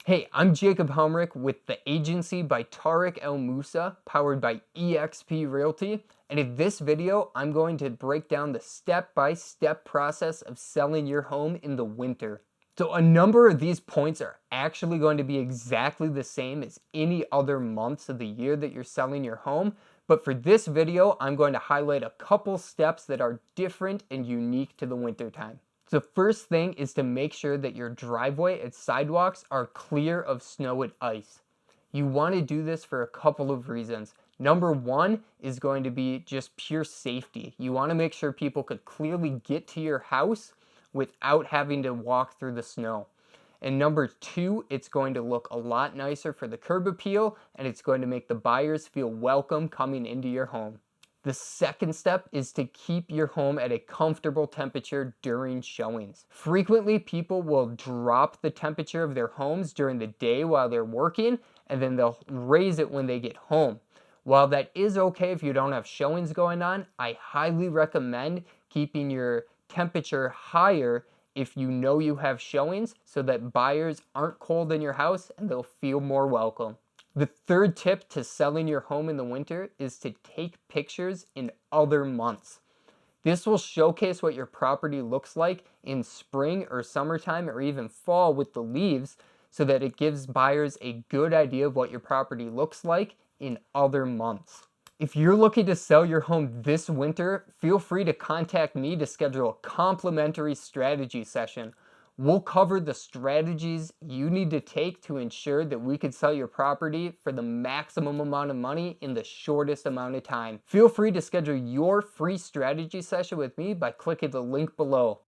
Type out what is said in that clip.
Hey, I'm Jacob Helmrick with the agency by Tariq El Musa, powered by eXp Realty. And in this video, I'm going to break down the step-by-step process of selling your home in the winter. So a number of these points are actually going to be exactly the same as any other months of the year that you're selling your home. But for this video, I'm going to highlight a couple steps that are different and unique to the winter time. So first thing is to make sure that your driveway and sidewalks are clear of snow and ice. You want to do this for a couple of reasons. Number one is going to be just pure safety. You want to make sure people could clearly get to your house without having to walk through the snow. And number two, it's going to look a lot nicer for the curb appeal, and it's going to make the buyers feel welcome coming into your home. The second step is to keep your home at a comfortable temperature during showings. Frequently, people will drop the temperature of their homes during the day while they're working, and then they'll raise it when they get home. While that is okay if you don't have showings going on, I highly recommend keeping your temperature higher if you know you have showings so that buyers aren't cold in your house and they'll feel more welcome. The third tip to selling your home in the winter is to take pictures in other months. This will showcase what your property looks like in spring or summertime or even fall with the leaves so that it gives buyers a good idea of what your property looks like in other months. If you're looking to sell your home this winter, feel free to contact me to schedule a complimentary strategy session. We'll cover the strategies you need to take to ensure that we can sell your property for the maximum amount of money in the shortest amount of time. Feel free to schedule your free strategy session with me by clicking the link below.